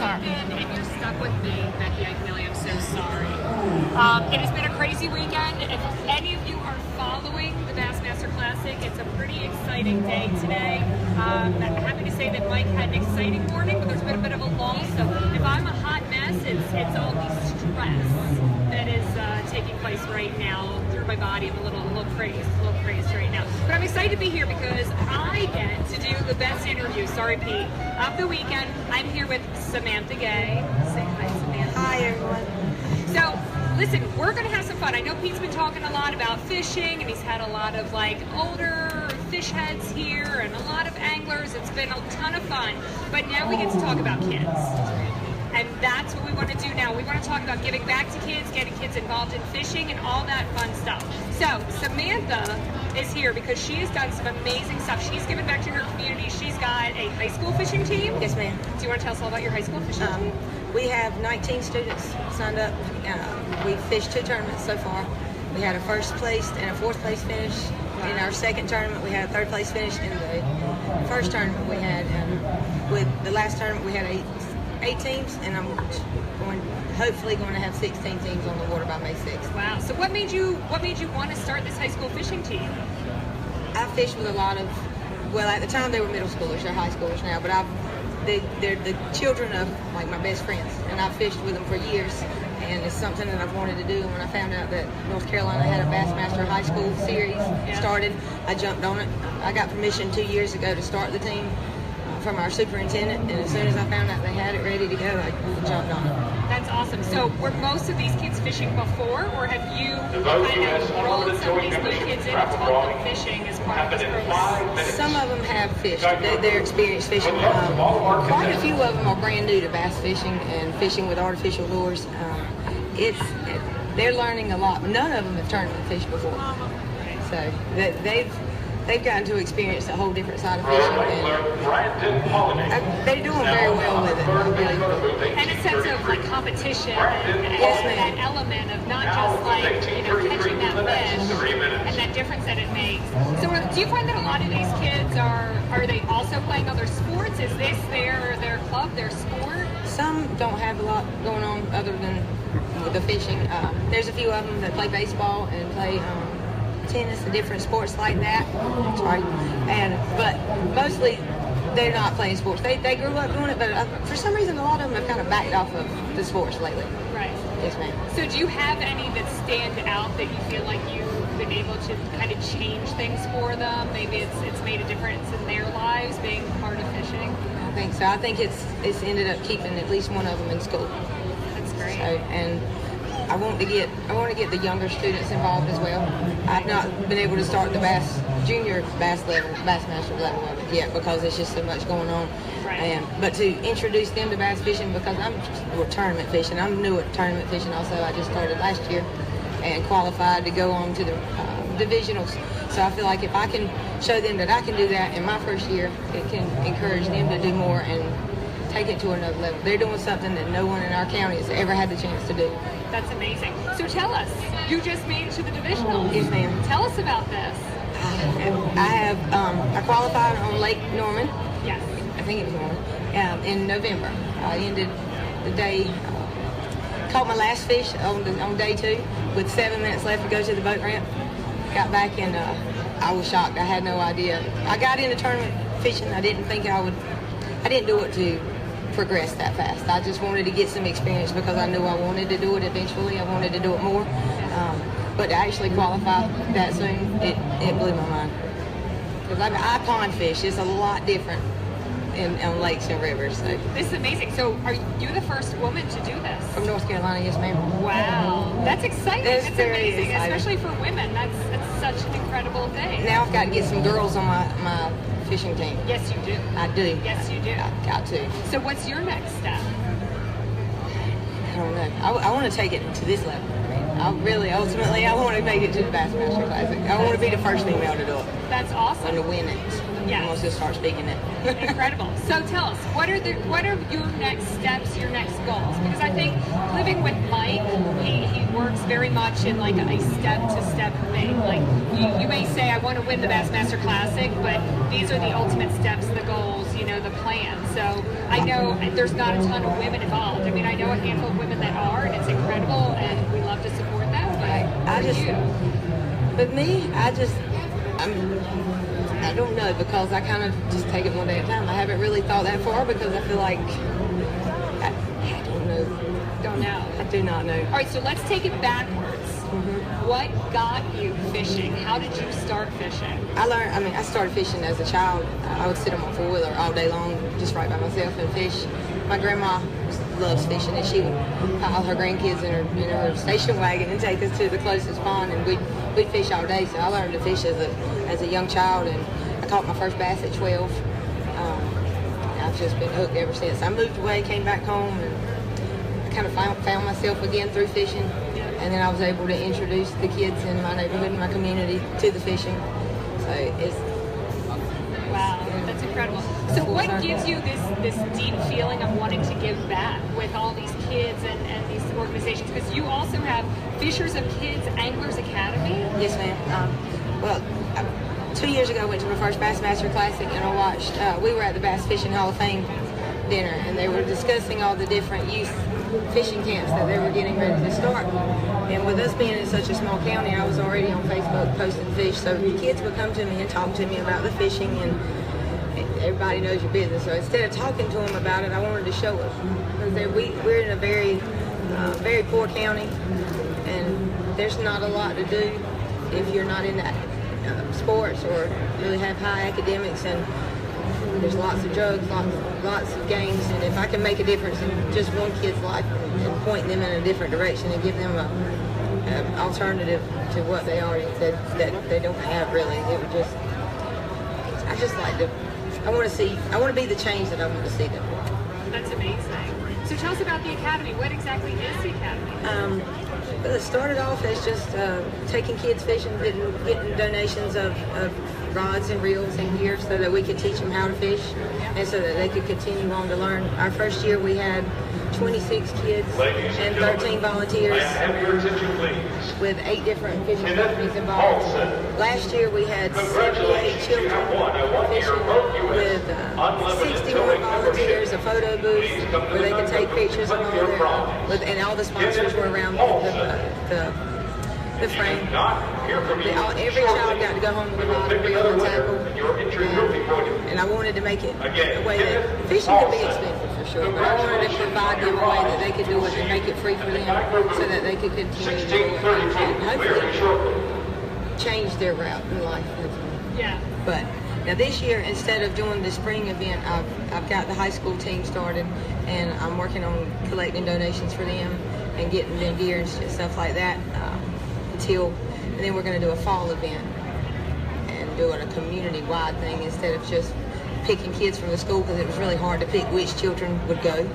jumped in and you're stuck with me, Becky Iaconelli. I'm so sorry. It has been a crazy weekend. If any of you are following the Bassmaster Classic, it's a pretty exciting day today. I'm happy to say that Mike had an exciting morning, but there's been a bit of a lull. So if I'm a hot mess, it's all the stress that is taking place right now through my body. I'm a little crazed right now. But I'm excited to be here because I get to do the best interview, sorry Pete, of the weekend. I'm here with Samantha Gay. Say hi, Samantha. Hi, everyone. So, listen, we're going to have some fun. I know Pete's been talking a lot about fishing, and he's had a lot of, like, older fish heads here and a lot of anglers. It's been a ton of fun. But now we get to talk about kids. And that's what we want to do now. We want to talk about giving back to kids, getting kids involved in fishing, and all that fun stuff. So, Samantha is here because she has done some amazing stuff. She's given back to her community. She's got a high school fishing team. Yes, ma'am. Do you want to tell us all about your high school fishing team? We have 19 students signed up. We've fished 2 tournaments so far. We had a first place and a 4th place finish. In our second tournament, we had a 3rd place finish. In the first tournament we had, with the last tournament, we had 8 teams, and I'm hopefully going to have 16 teams on the water by May 6th. Wow. So what made you want to start this high school fishing team? I fished with a lot of, well, at the time they were middle schoolers, they're high schoolers now, but they're the children of like my best friends, and I've fished with them for years, and it's something that I've wanted to do. And when I found out that North Carolina had a Bassmaster high school series started, I jumped on it. I got permission 2 years ago to start the team from our superintendent, and as soon as I found out they had it ready to go, I jumped on it. That's awesome. So were most of these kids fishing before, or have you kind of rolled some of these new kids in and taught them fishing as part of this program? Some of them have fished. They're experienced fishing. Quite a few of them are brand new to bass fishing and fishing with artificial lures. They're learning a lot. None of them have tournament fished before. So they've gotten to experience a whole different side of fishing, and they're doing very well with it. Really. And a sense of like competition and that element of not just like catching that fish and that difference that it makes. So do you find that a lot of these kids are they also playing other sports? Is this their club, their sport? Some don't have a lot going on other than the fishing. There's a few of them that play baseball and play tennis and different sports like that. Sorry. But mostly they're not playing sports. They grew up doing it, but for some reason a lot of them have kind of backed off of the sports lately. Right. Yes, ma'am. So do you have any that stand out that you feel like you've been able to kind of change things for them? Maybe it's made a difference in their lives being part of fishing? I think so. I think it's ended up keeping at least one of them in school. That's great. So, and I want to get the younger students involved as well. I've not been able to start the junior Bassmaster level of it yet because there's just so much going on. Right. But to introduce them to bass fishing, because I'm tournament fishing. I'm new at tournament fishing also. I just started last year and qualified to go on to the divisionals. So I feel like if I can show them that I can do that in my first year, it can encourage them to do more and take it to another level. They're doing something that no one in our county has ever had the chance to do. That's amazing. So tell us, you just made it to the divisionals. Yes, ma'am. Tell us about this. I qualified on Lake Norman. Yes. I think it was Norman. In November. I ended the day, caught my last fish on day 2 with 7 minutes left to go to the boat ramp. Got back and I was shocked. I had no idea. I got into tournament fishing. I didn't think I didn't do it to progress that fast. I just wanted to get some experience because I knew I wanted to do it eventually. I wanted to do it more. But to actually qualify that soon, it blew my mind. Because I pond fish. It's a lot different on lakes and rivers. So. This is amazing. So are you the first woman to do this? From North Carolina, yes, ma'am. Wow. That's exciting. That's amazing, exciting. Especially for women. That's such an incredible thing. Now I've got to get some girls on my fishing team. Yes, you do. I do. Yes, you do. I've got to. So what's your next step? I don't know. I want to take it to this level. Ultimately, I want to make it to the Bassmaster Classic. I want to be the first female to do it. That's awesome. And to win it. Yes. I want to start speaking it. Incredible. So tell us, what are your next steps, your next goals? Because I think living with Mike, he works very much in like a step-to-step thing. Like you may say, I want to win the Bassmaster Classic, but these are the ultimate steps, the goals. you know, the plan. So I know there's not a ton of women involved. I mean, I know a handful of women that are, and it's incredible, and we love to support them. But me, I don't know, because I kind of just take it one day at a time. I haven't really thought that far because I feel like I don't know. Don't know. I do not know. All right, so let's take it backwards. What got you fishing? How did you start fishing? I started fishing as a child. I would sit on my four-wheeler all day long, just right by myself and fish. My grandma loves fishing, and she would pile her grandkids in her station wagon and take us to the closest pond, and we'd fish all day. So I learned to fish as a young child, and I caught my first bass at 12. I've just been hooked ever since. I moved away, came back home, and I kind of found myself again through fishing. And then I was able to introduce the kids in my neighborhood and my community to the fishing. So it's wow, that's incredible. So what gives you this deep feeling of wanting to give back with all these kids and these organizations? Because you also have Fishers of Kids Anglers Academy. Yes, ma'am. 2 years ago I went to my first Bassmaster Classic, and I watched, we were at the Bass Fishing Hall of Fame dinner, and they were discussing all the different youth fishing camps that they were getting ready to start. And with us being in such a small county, I was already on Facebook posting fish, so the kids would come to me and talk to me about the fishing, and everybody knows your business. So instead of talking to them about it, I wanted to show it. Because we're in a very poor county, and there's not a lot to do if you're not in that sports or really have high academics, and there's lots of drugs, lots of games, and if I can make a difference in just one kid's life and point them in a different direction and give them an alternative to what they already said that they don't have really, it would just, I want to be the change that I want to see them. That's amazing. So tell us about the Academy. What exactly is the Academy? Well, it started off as just taking kids fishing, getting donations of rods and reels and gear so that we could teach them how to fish and so that they could continue on to learn. Our first year we had 26 kids and 13 volunteers with 8 different fishing companies involved. Last year we had 78 children fishing with 61 volunteers, a photo booth where they could take pictures of all and all the sponsors were around the frame. Every child got to go home with a rod and reel and tackle. And I wanted to make it a way that fishing could be expensive for sure, but I wanted to provide them a way that they could do it and make it free for them so that they could continue to do it and hopefully change their route in life. Yeah. But now this year, instead of doing the spring event, I've got the high school team started, and I'm working on collecting donations for them and getting them gear and stuff like that. And then we're going to do a fall event and do it a community-wide thing instead of just picking kids from the school, because it was really hard to pick which children would go.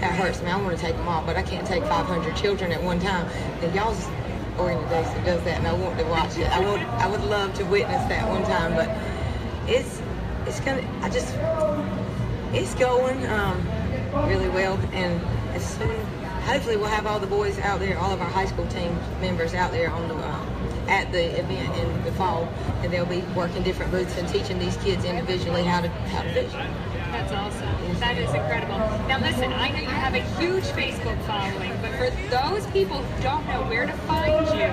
That hurts me. I want to take them all, but I can't take 500 children at one time. And y'all's organization does that, and I want to watch it. I would love to witness that one time, but it's going really well, and as soon. Hopefully we'll have all the boys out there, all of our high school team members out there on at the event in the fall, and they'll be working different booths and teaching these kids individually how to fish. That's awesome. That is incredible. Now listen, I know you have a huge Facebook following, but for those people who don't know where to find you,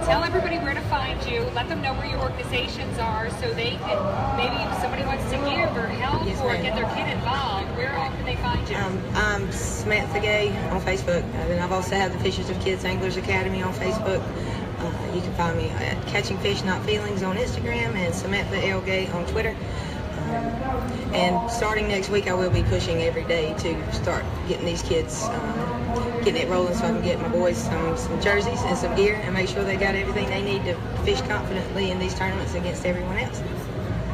tell everybody where to find you. Let them know where your organizations are so they can, maybe if somebody wants to give or help or get their kid involved, where all can they find you? I'm Samantha Gay on Facebook, and I've also had the Fishers of Kids Anglers Academy on Facebook. You can find me at Catching Fish Not Feelings on Instagram and Samantha L. Gay on Twitter. And starting next week, I will be pushing every day to start getting these kids, getting it rolling so I can get my boys some jerseys and some gear and make sure they got everything they need to fish confidently in these tournaments against everyone else.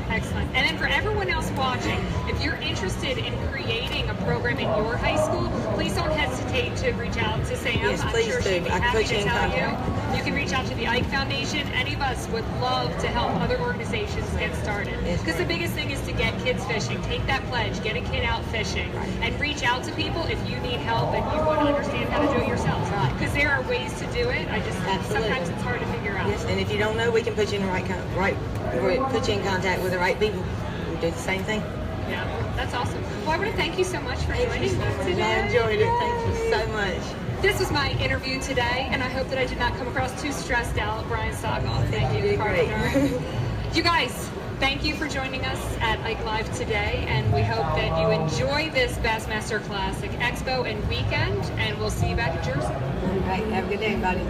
Excellent. And then for everyone else watching, if you're interested in creating a program in your high school, please don't hesitate to reach out to Sam. Yes, I'm please sure do. she'd be I can happy put to you in tell contact. you. You can reach out to the Ike Foundation. Any of us would love to help other organizations get started. Because the biggest thing is to get kids fishing. Take that pledge. Get a kid out fishing. And reach out to people if you need help and you want to understand how to do it yourself. Because there are ways to do it. Sometimes it's hard to figure out. Yes, and if you don't know, we can put you in put you in contact with the right people who do the same thing. Yeah, that's awesome. Well, I want to thank you so much for joining us today. I enjoyed it. Thank you so much. This was my interview today, and I hope that I did not come across too stressed out. Brian Stokoff, thank you. did great. You guys, thank you for joining us at Ike Live today, and we hope that you enjoy this Bassmaster Classic Expo and weekend, and we'll see you back in Jersey. All right, have a good day, everybody.